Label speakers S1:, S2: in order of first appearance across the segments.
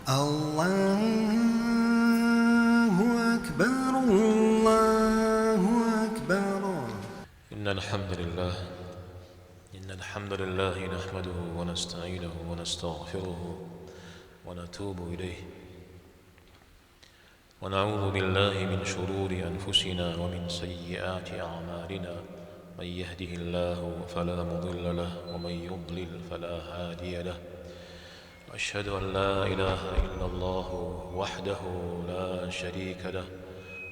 S1: الله أكبر الله أكبر.
S2: إن الحمد لله نحمده ونستعينه ونستغفره ونتوب إليه ونعوذ بالله من شرور أنفسنا ومن سيئات أعمالنا. من يهده الله فلا مضل له ومن يضلل فلا هادي له. وأشهد أن لا إله إلا الله وحده لا شريك له،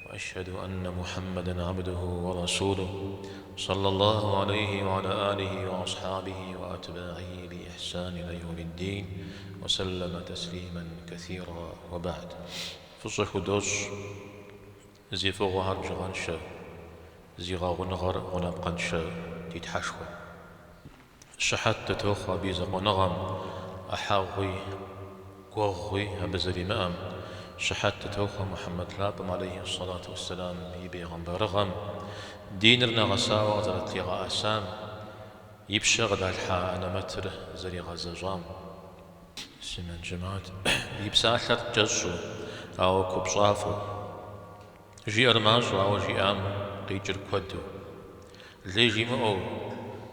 S2: وأشهد أن محمدًا عبده ورسوله صلى الله عليه وعلى آله وأصحابه وأتباعه بإحسان إلى يوم الدين وسلم تسليمًا كثيرا. وبعد، فصح دوش زي فوق هرج غنشة زي غنغر غنبقنشة تتحشوى شحت تتوخى بيزق ونغم أحاغي قوغي أبزري مام شحت تتوخى محمد لابم عليه الصلاة والسلام يبي غنبرغم دينرنا غساوة زرت لغا أسام يبشغ دالحا أنا متر زري غزجام سمن جماعت يبساحر جزو أو كبصافو جي أرماجو أو جي آم قيجر كودو لي جي مؤو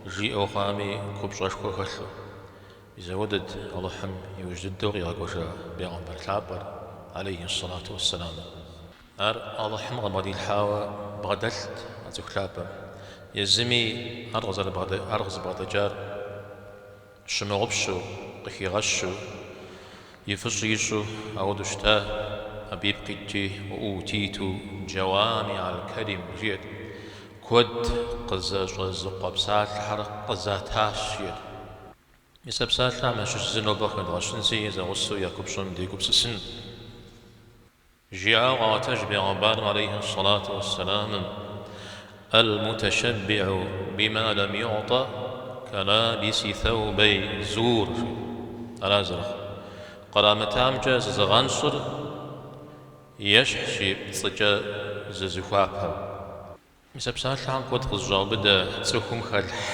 S2: جي أو خامي كبصاشكو خلو إذا ودد الله حم يوجد دوري غاقوشا بيغمبر لابر عليه الصلاة والسلام الله حم غمضي الحاوة بغدلت أزوك لابر يزمي أرغز بغدجار شمغبشو قخي غشو يفشيشو أودشتا أبيب قيتي وأوتيتو جوامع الكلم جيد كود قزاج غزق بسات الحرق قزاتاش جيد يسبسات لعما شجزنو بخد غشنسي إذا غصو يكب شم ديكب سسن جيعا غاتج بغبار عليه الصلاة والسلام المتشبع بما لم يعطى كلابس ثوبي زور الأزرق قرامتام جاز زغانصر يشحشي صجا ززخوابها مسبسات لعن قد غزال بدا تسوكم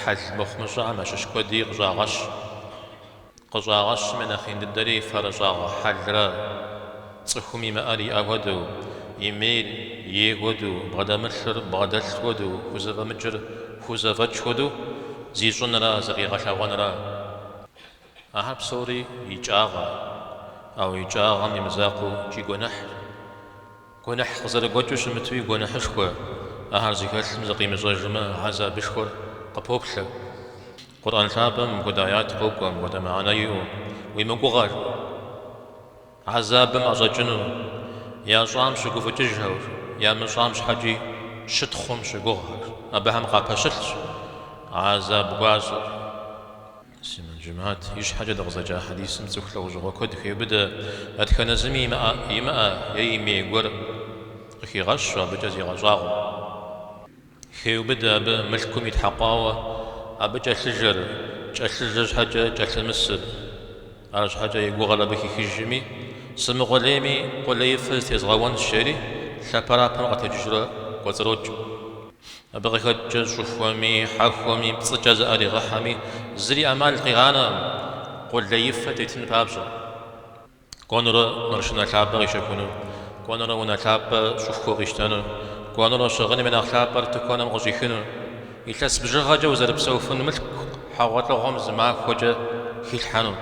S2: حل مخمجا مشش كودي غزاغش قزاغش من أخين الدري فرزاغ حلرا تسوكمي مأري أودو يميل يهودو بغدامشر بغدالودو خوزا مجر خوزا فتشودو زيزون را زغي غشاوان را أحب سوري يجاغا أو يجاغا ممزاقو جي قنح غزر قوتوش متوي قنحشكو أهار زيكال مزقي مزاجما عزا بشكر قبوبشا قرآن ثابم قدايات قوكم ودمعنايو ويمقوغار عذاب مزاجنو يا صام شقو فتجهور يا من صام شحجي شتخم شقوغار أبهم قابشلش عذاب قازر سيمن جماعت يش حاجة دغزجا حديث متوخلا وجغو كود خي بدا أدخنا زمي يما يمي قر خي غش بجازي غزاغو خي بدا بملكم يتحقاوة أبجا شجر جا حاجة جا المسر عرش حاجة يقوغلا بكي خجمي سمغ ليمي قولي فلت يزغوان الشاري شابرا بمغة تجرى وزروج أبغي خد شوفوامي حاكوامي بصجاز أري غحامي زري أمال قيغانا قول لي يفتيتن بابجا قونرا مرشنا لعبا يشكونو قونرا ونا لعبا شوفكو غيشتانو قونرا شغني من أخلابا تكونا مغزيخنو يتلاس بجغا جوزر بسوفن ملك حاوات لغم زماك خوجا خيلحانو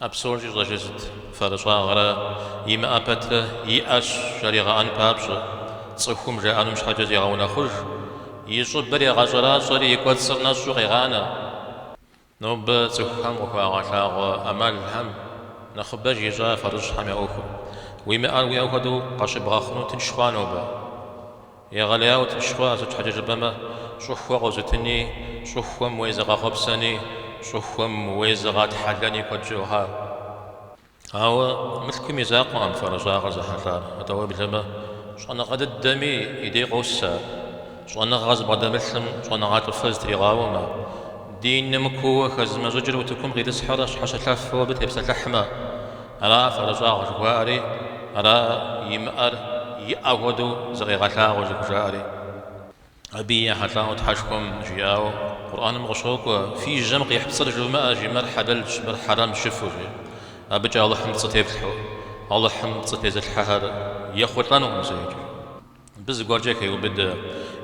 S2: أبسورجي رجزت فرشا غرا يما أبتر يأش شريغا أن بابجا تصخم جاء مش حاجة زيغاونا خرج يشوف بري غجرا صري يكوت صرنا شو غيغانا نوب تخم وخاغا أمال الهم نخبج يجا فرج حمي أوخو ويما أروي أوخدو قاشب غاخنو تنشخوانو با يا غلياو تنشخوا زوج حاجة جبما شوفوا غوزتني شوفوا مويزغا خبساني شوفوا مويزغا تحلاني كوجوها هاو مثلكم يزاقوا عن فرجا غزا حلان هدوا بلما شوانا غد الدمي يدي غوسا شوانا غاز بعد مثلم شوانا غات الفز تريغاوما دين نمكو خزم زجر وتكون غير سحرة حاشا تلفو بتلبس اللحمة أرا فرجا غجواري أرا يمأر يأودو زغي غتا غجواري أبي حتى تحشكم جياو قرآن مغشوق في جمق يحبصر جماء جمر حدل جمر حرام شفوجي أبجا الله حمد صتيب الحو الله حمد صتيب الحهر يخوطانهم زيج بز غورجا كيو بد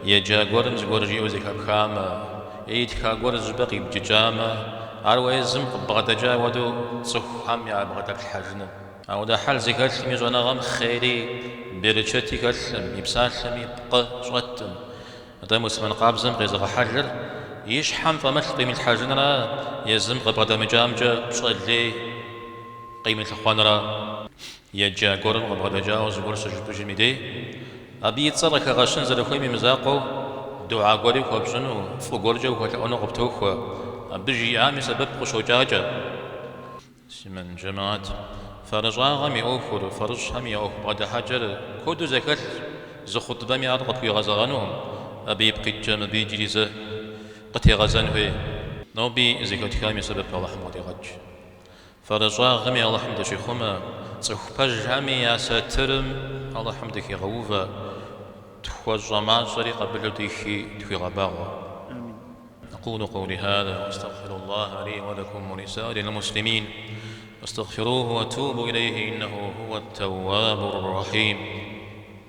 S2: يجا غورنز غورجي وزي كام ايد كا غورز بقي بججامه ارويزم بغدجا ودو صحام يا بغدك الحجن او دا حال زكال ميزونا غم خيري برشتي كلم يبسالم يبقى شغتم هذا مسلم قابزم غيزغ حجر يشحم فمثل قيمة الحجن را يزم غبغدا مجامجا بشغلي قيمة الخوان را يجا غورن غبغدا جاوز غور سجدو جميدي أبي يتصرك غاشن زرخوي ممزاقو دعاء غوري وخبزنو فوغورجا وخلقونا غبتوخو بجي عامي سبب خشوجاجا سمن جماعات فرجا غمي أوفر فرج هم يأوف بعد حجر كود زكاة زخط بمي أرغب في غزغانهم أبي بقيت بي جريزة قتي غزان في نوبي زكاة كامي سبب الله حمد غج فرجا غمي الله حمد شيخوما صحبج همي يا ساترم الله حمدك يغوفا تخوى معصري قبل ديكي تخوى غباغا أقول قولي هذا وأستغفر الله لي ولكم ولسائر المسلمين واستغفروه واتوبوا إليه إنه هو التواب الرحيم